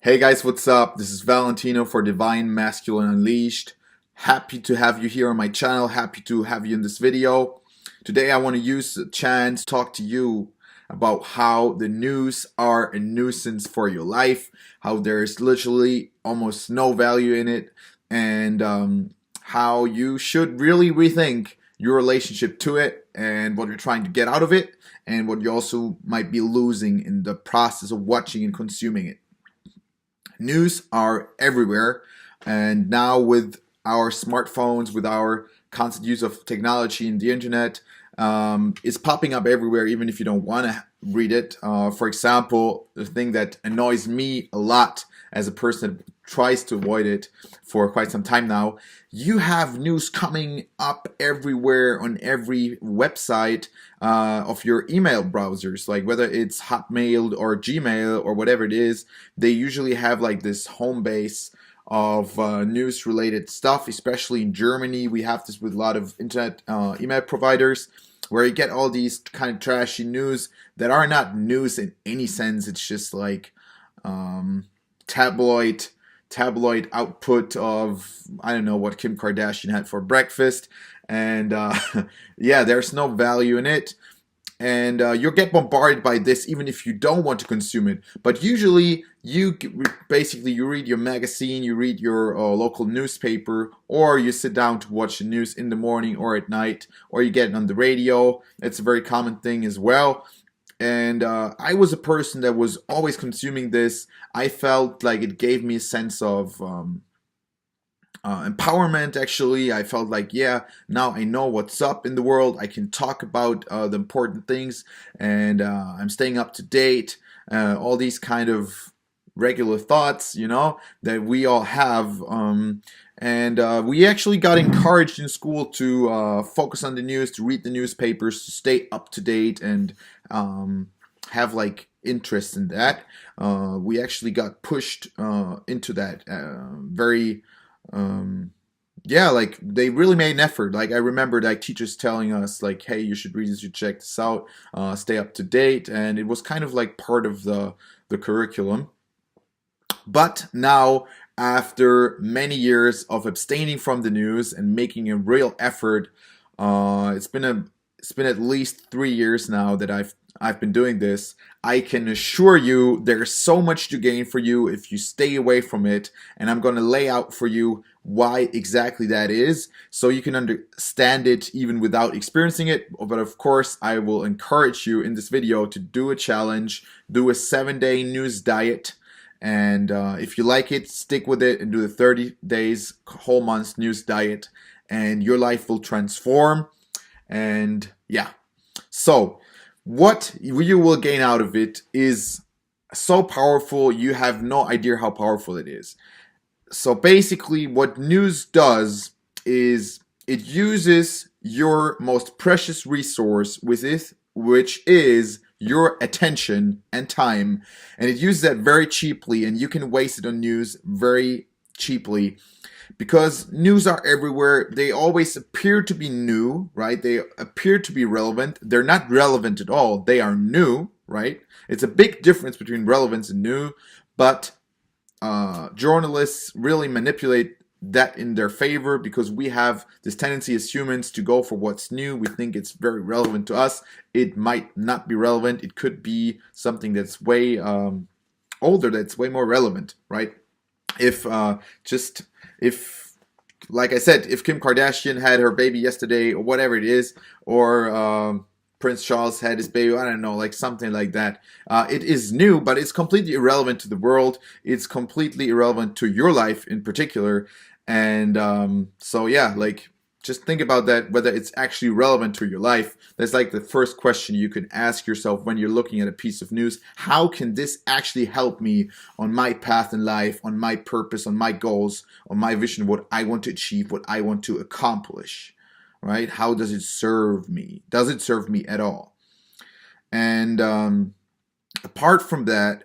Hey guys, what's up? This is Valentino for Divine Masculine Unleashed. Happy to have you here on my channel. Happy to have you in this video. Today I want to use the chance to talk to you about how the news are a nuisance for your life, how there's literally almost no value in it, and how you should really rethink your relationship to it and what you're trying to get out of it, and what you also might be losing in the process of watching and consuming it. News are everywhere, and now with our smartphones, with our constant use of technology and the internet, it's popping up everywhere, even if you don't want to read it. For example, the thing that annoys me a lot as a person that tries to avoid it for quite some time now, you have news coming up everywhere on every website of your email browsers, like whether it's Hotmail or Gmail or whatever it is. They usually have like this home base of news related stuff. Especially in Germany, we have this with a lot of internet email providers, where you get all these kind of trashy news that are not news in any sense. It's just like tabloid output of, I don't know, what Kim Kardashian had for breakfast, and yeah, there's no value in it, and you'll get bombarded by this even if you don't want to consume it. But usually basically you read your magazine, you read your local newspaper, or you sit down to watch the news in the morning or at night, or you get it on the radio. It's a very common thing as well. And I was a person that was always consuming this. I felt like it gave me a sense of empowerment. Actually, I felt like, yeah, now I know what's up in the world. I can talk about the important things, and I'm staying up to date. All these kind of regular thoughts, that we all have. And we actually got encouraged in school to focus on the news, to read the newspapers, to stay up to date, and have like interest in that. We actually got pushed into that very yeah, like they really made an effort. Like I remember like teachers telling us like, hey, you should read this, you should check this out, stay up to date, and it was kind of like part of the curriculum. But now, after many years of abstaining from the news and making a real effort, it's been at least 3 years now that I've been doing this. I can assure you there's so much to gain for you if you stay away from it, and I'm going to lay out for you why exactly that is, so you can understand it even without experiencing it. But of course, I will encourage you in this video to do a challenge, do a 7-day news diet. And if you like it, stick with it and do the 30 days, whole month's news diet, and your life will transform. And yeah, so what you will gain out of it is so powerful, you have no idea how powerful it is. So basically, what news does is it uses your most precious resource with it, which is your attention and time, and it uses that very cheaply, and you can waste it on news very cheaply, because news are everywhere. They always appear to be new, right? They appear to be relevant. They're not relevant at all. They are new, right? It's a big difference between relevance and new, but journalists really manipulate that in their favor, because we have this tendency as humans to go for what's new. We think it's very relevant to us. It might not be relevant. It could be something that's way older, that's way more relevant, right? If like I said, if Kim Kardashian had her baby yesterday, or whatever it is, or Prince Charles had his baby, I don't know, like something like that. It is new, but it's completely irrelevant to the world. It's completely irrelevant to your life in particular. And so yeah, like just think about that, whether it's actually relevant to your life. That's like the first question you could ask yourself when you're looking at a piece of news. How can this actually help me on my path in life, on my purpose, on my goals, on my vision, what I want to achieve, what I want to accomplish, right? How does it serve me? Does it serve me at all? And apart from that,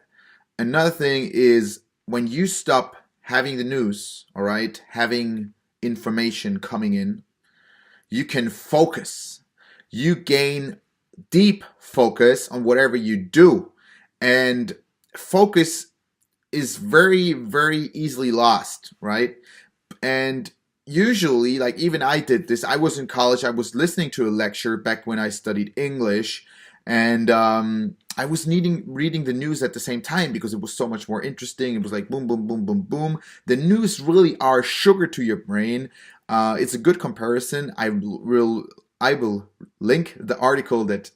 another thing is when you stop having the news, all right, having information coming in, you can focus. You gain deep focus on whatever you do. And focus is very, very easily lost, right? And usually, like even I did this, I was in college, I was listening to a lecture back when I studied English, and I was reading the news at the same time because it was so much more interesting. It was like boom, boom, boom, boom, boom. The news really are sugar to your brain. It's a good comparison. I will link the article that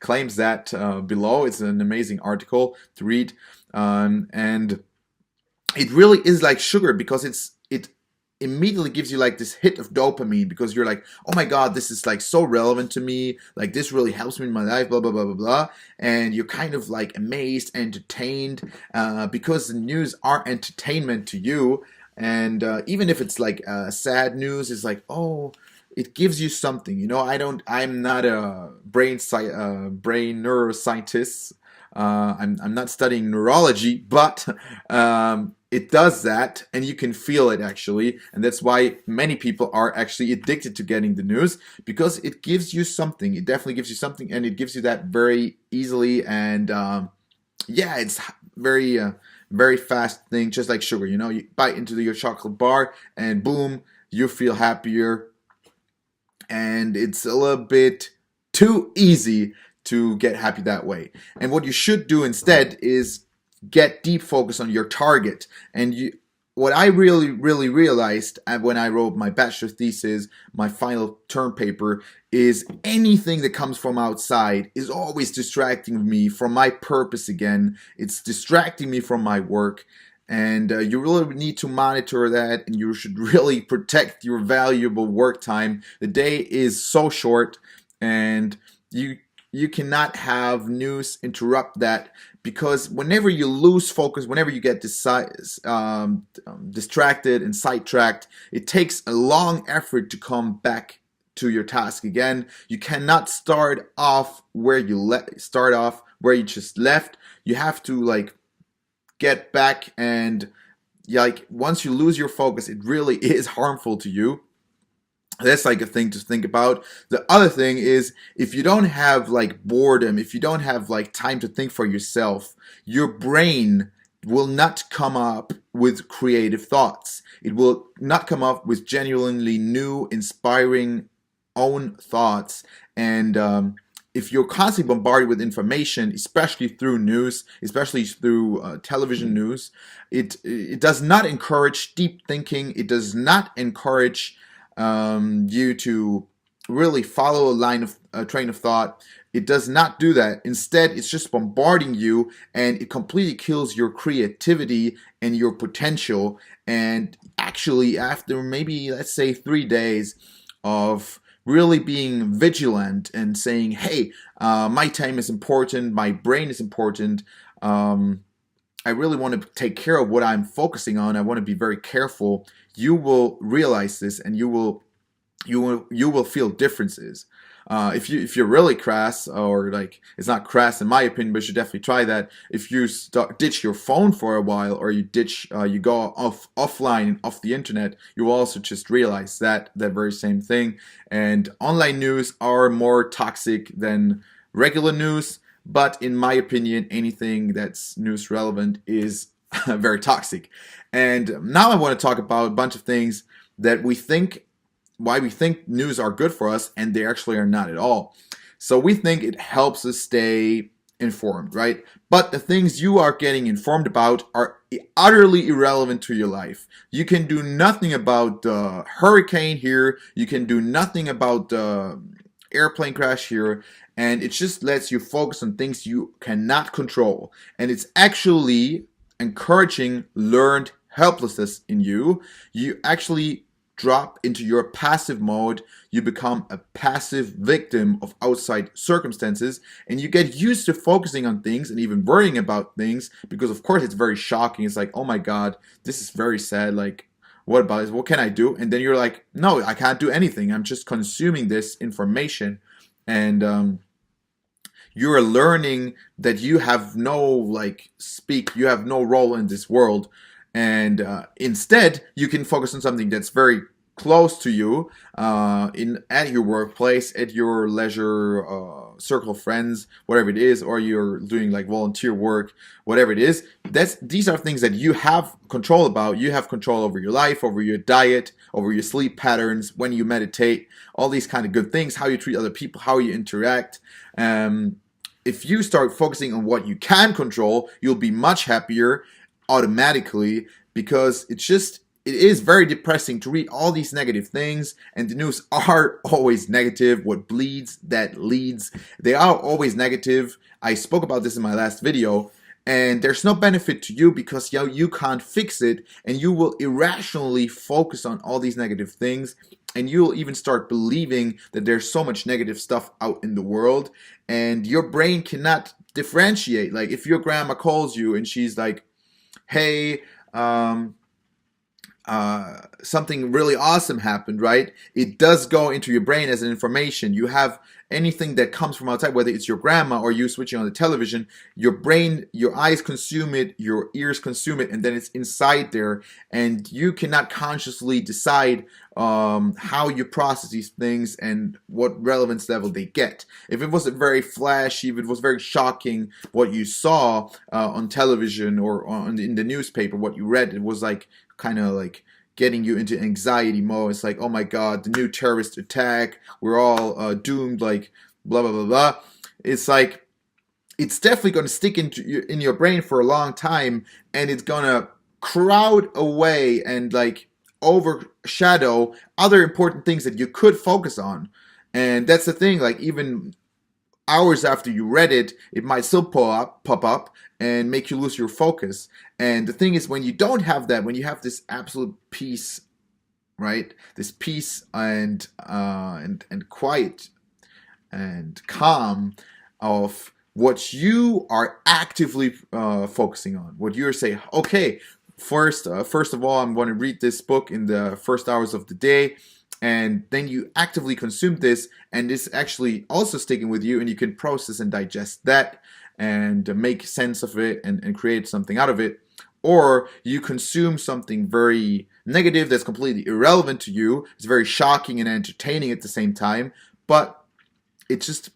claims that below. It's an amazing article to read, and it really is like sugar because it immediately gives you like this hit of dopamine because you're like, oh my god, this is like so relevant to me, like this really helps me in my life, blah blah blah blah blah. And you're kind of like amazed, entertained, because the news are entertainment to you. And even if it's like sad news, it's like, oh, it gives you something, you know. I'm not a brain neuroscientist. I'm not studying neurology, but it does that, and you can feel it actually, and that's why many people are actually addicted to getting the news, because it gives you something. It definitely gives you something, and it gives you that very easily, and yeah, it's very fast thing, just like sugar. You know, you bite into your chocolate bar, and boom, you feel happier, and it's a little bit too easy to get happy that way. And what you should do instead is get deep focus on your target. And what I really realized when I wrote my bachelor thesis, my final term paper, is anything that comes from outside is always distracting me from my purpose again. It's distracting me from my work. And you really need to monitor that, and you should really protect your valuable work time. The day is so short, and you cannot have news interrupt that, because whenever you lose focus, whenever you get distracted and sidetracked, it takes a long effort to come back to your task again. You cannot start off where you just left. You have to like get back, and like once you lose your focus, it really is harmful to you. That's like a thing to think about. The other thing is, if you don't have like boredom, if you don't have like time to think for yourself, your brain will not come up with creative thoughts. It will not come up with genuinely new, inspiring own thoughts. And if you're constantly bombarded with information, especially through news, especially through television news, it does not encourage deep thinking. It does not encourage you to really follow a train of thought. It does not do that. Instead, it's just bombarding you, and it completely kills your creativity and your potential. And actually, after maybe, let's say, 3 days of really being vigilant and saying, hey, my time is important, my brain is important, I really want to take care of what I'm focusing on, I want to be very careful, you will realize this, and you will feel differences. If you're really crass, or like, it's not crass in my opinion, but you should definitely try that. If you ditch your phone for a while, or you go offline, off the internet, you will also just realize that very same thing. And online news are more toxic than regular news, but in my opinion, anything that's news relevant is very toxic. And now I want to talk about a bunch of things that why we think news are good for us, and they actually are not at all. So we think it helps us stay informed, right? But the things you are getting informed about are utterly irrelevant to your life. You can do nothing about the hurricane here. You can do nothing about the airplane crash here. And it just lets you focus on things you cannot control. And it's actually encouraging learned helplessness in you. You actually drop into your passive mode. You become a passive victim of outside circumstances, and you get used to focusing on things and even worrying about things, because of course it's very shocking. It's like, oh my god, this is very sad, like, what about this? What can I do? And then you're like, no, I can't do anything. I'm just consuming this information. And you're learning that you have no you have no role in this world. And instead, you can focus on something that's very close to you, at your workplace, at your leisure circle of friends, whatever it is, or you're doing like volunteer work, whatever it is. These are things that you have control about. You have control over your life, over your diet, over your sleep patterns, when you meditate, all these kind of good things, how you treat other people, how you interact. If you start focusing on what you can control, you'll be much happier automatically, because it is very depressing to read all these negative things, and the news are always negative. What bleeds, that leads. They are always negative. I spoke about this in my last video, and there's no benefit to you, because you can't fix it, and you will irrationally focus on all these negative things, and you'll even start believing that there's so much negative stuff out in the world, and your brain cannot differentiate. Like, if your grandma calls you and she's like, hey, something really awesome happened, right? It does go into your brain as an information. You have anything that comes from outside, whether it's your grandma or you switching on the television, your brain, your eyes consume it, your ears consume it, and then it's inside there, and you cannot consciously decide how you process these things and what relevance level they get. If it was very flashy, if it was very shocking what you saw on television or in the newspaper, what you read, it was like kind of like getting you into anxiety mode. It's like, oh my god, the new terrorist attack, we're all doomed, like blah blah blah blah. It's like, it's definitely going to stick in your brain for a long time, and it's going to crowd away and like overshadow other important things that you could focus on. And that's the thing, like, even hours after you read it, it might still pop up and make you lose your focus. And the thing is, when you don't have that, when you have this absolute peace, right? This peace and quiet and calm of what you are actively focusing on, what you're saying, okay, first of all, I'm going to read this book in the first hours of the day. And then you actively consume this, and it's actually also sticking with you, and you can process and digest that and make sense of it and create something out of it. Or you consume something very negative that's completely irrelevant to you. It's very shocking and entertaining at the same time, but it just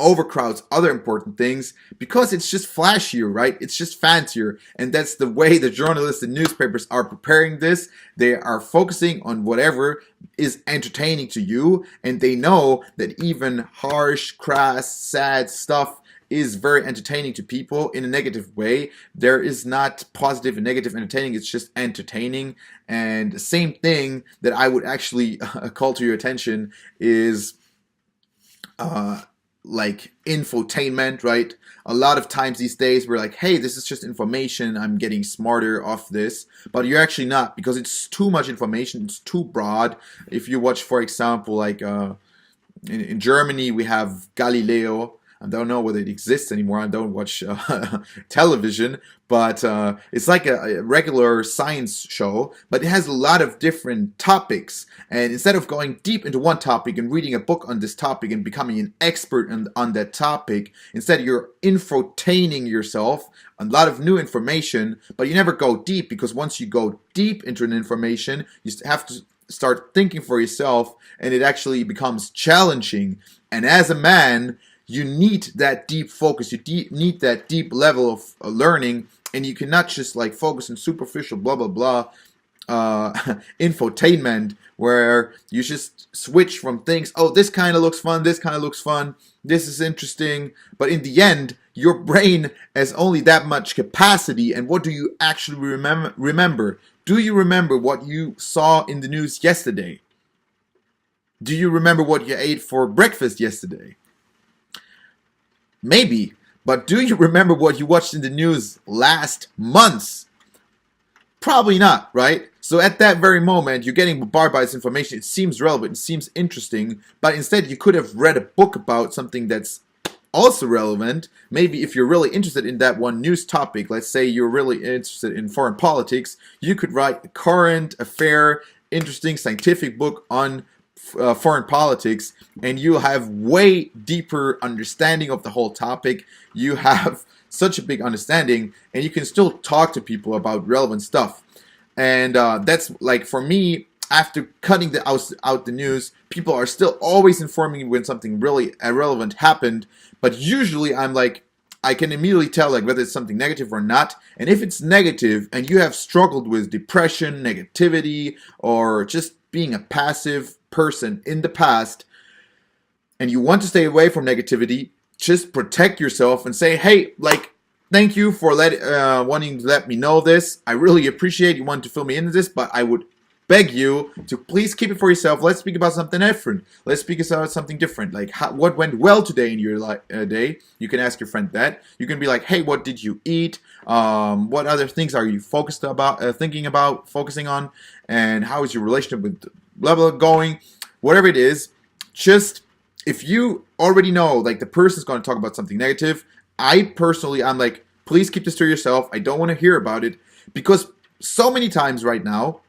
overcrowds other important things because it's just flashier, right? It's just fancier. And that's the way the journalists and newspapers are preparing this. They are focusing on whatever is entertaining to you, and they know that even harsh, crass, sad stuff is very entertaining to people in a negative way. There is not positive and negative entertaining, it's just entertaining. And the same thing that I would actually call to your attention is like infotainment, right? A lot of times these days we're like, hey, this is just information, I'm getting smarter off this, but you're actually not, because it's too much information, it's too broad. If you watch, for example, like in Germany we have Galileo. I don't know whether it exists anymore. I don't watch television, but it's like a regular science show, but it has a lot of different topics. And instead of going deep into one topic and reading a book on this topic and becoming an expert on that topic, instead you're infotaining yourself a lot of new information, but you never go deep, because once you go deep into an information, you have to start thinking for yourself, and it actually becomes challenging. And as a man, you need that deep focus, you need that deep level of learning, and you cannot just like focus on superficial blah blah blah infotainment, where you just switch from things, oh, this kind of looks fun, this kind of looks fun, this is interesting, but in the end, your brain has only that much capacity. And what do you actually remember? Do you remember what you saw in the news yesterday? Do you remember what you ate for breakfast yesterday? Maybe, but do you remember what you watched in the news last month? Probably not, right? So at that very moment, you're getting bombarded by this information. It seems relevant, it seems interesting, but instead you could have read a book about something that's also relevant. Maybe if you're really interested in that one news topic, let's say you're really interested in foreign politics, you could write a current affair, interesting scientific book on foreign politics, and you'll have way deeper understanding of the whole topic. You have such a big understanding, and you can still talk to people about relevant stuff. And that's like, for me, after cutting out the news, people are still always informing me when something really irrelevant happened. But usually I'm like, I can immediately tell like whether it's something negative or not. And if it's negative and you have struggled with depression, negativity, or just being a passive person in the past, and you want to stay away from negativity, just protect yourself and say, hey, like, thank you for wanting to let me know this. I really appreciate you wanting to fill me into this, but I would beg you to please keep it for yourself. Let's speak about something different. Let's speak about something different. Like what went well today in your day. You can ask your friend that. You can be like, hey, what did you eat? What other things are you thinking about, focusing on? And how is your relationship with blah, blah, going? Whatever it is, just if you already know like the person's going to talk about something negative, I'm like, please keep this to yourself. I don't want to hear about it, because so many times right now,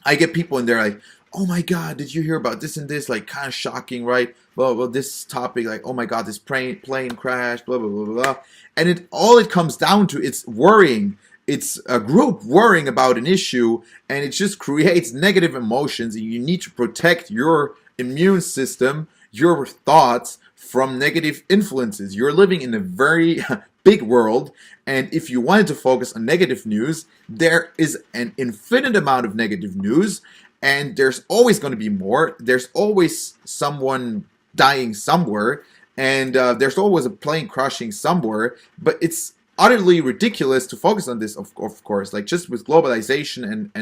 I get people in there like, oh my God, did you hear about this and this? Like, kind of shocking, right? Well, this topic, like, oh my God, this plane crashed, blah, blah, blah, blah, blah. And all it comes down to, it's worrying. It's a group worrying about an issue, and it just creates negative emotions, and you need to protect your immune system, your thoughts from negative influences. You're living in a very big world, and if you wanted to focus on negative news, there is an infinite amount of negative news, and there's always going to be more. There's always someone dying somewhere, and there's always a plane crashing somewhere, but it's utterly ridiculous to focus on this, of course. Like, just with globalization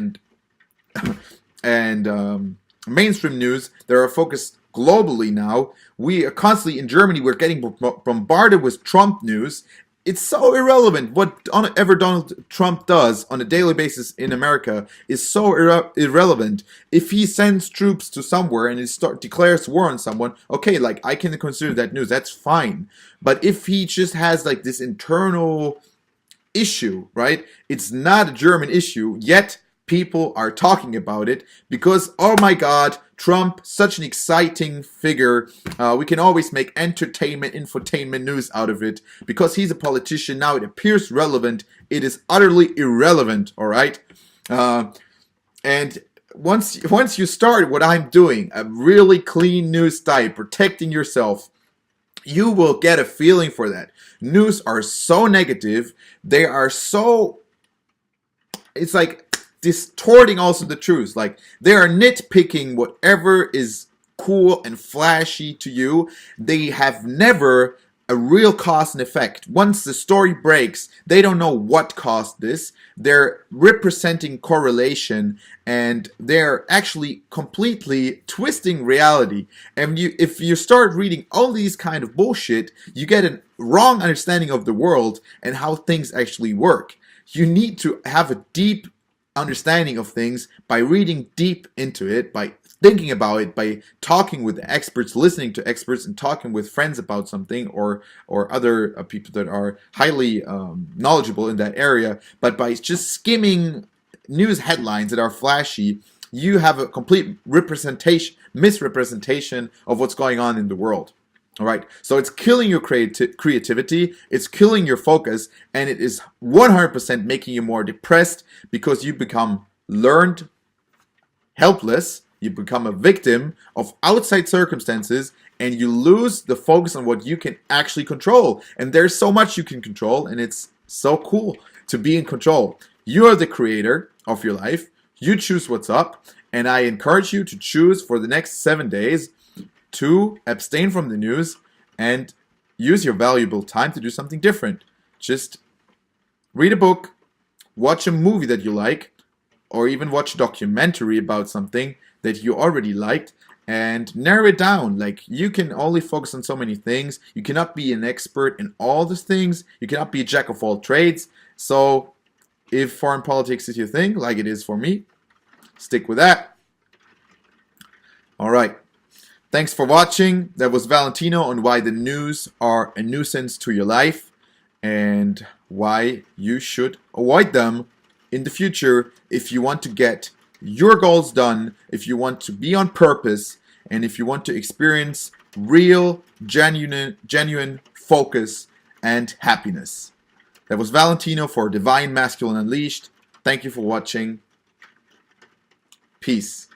and mainstream news that are focused globally now, we are constantly in Germany, we're getting bombarded with Trump news. It's so irrelevant. Whatever Donald Trump does on a daily basis in America is so irrelevant. If he sends troops to somewhere and declares war on someone, okay, like, I can consider that news. That's fine. But if he just has like this internal issue, right? It's not a German issue, yet people are talking about it because, oh my God, Trump, such an exciting figure. We can always make entertainment, infotainment news out of it. Because he's a politician, now it appears relevant. It is utterly irrelevant, all right? And once you start what I'm doing, a really clean news diet, protecting yourself, you will get a feeling for that. News are so negative. They are so... It's like distorting also the truth. Like, they are nitpicking whatever is cool and flashy to you. They have never a real cause and effect. Once the story breaks, they don't know what caused this. They're representing correlation, and they're actually completely twisting reality. And if you start reading all these kind of bullshit, you get a wrong understanding of the world and how things actually work. You need to have a deep understanding of things by reading deep into it, by thinking about it, by talking with experts, listening to experts, and talking with friends about something, or other people that are highly knowledgeable in that area. But by just skimming news headlines that are flashy, you have a complete misrepresentation of what's going on in the world. All right, so it's killing your creativity, it's killing your focus, and it is 100% making you more depressed, because you become learned helpless, you become a victim of outside circumstances, and you lose the focus on what you can actually control. And there's so much you can control, and it's so cool to be in control. You are the creator of your life, you choose what's up, and I encourage you to choose for the next 7 days to abstain from the news and use your valuable time to do something different. Just read a book, watch a movie that you like, or even watch a documentary about something that you already liked, and narrow it down. Like, you can only focus on so many things. You cannot be an expert in all these things. You cannot be a jack of all trades. So if foreign politics is your thing, like it is for me, stick with that. All right. Thanks for watching. That was Valentino on why the news are a nuisance to your life and why you should avoid them in the future if you want to get your goals done, if you want to be on purpose, and if you want to experience real, genuine focus and happiness. That was Valentino for Divine Masculine Unleashed. Thank you for watching. Peace.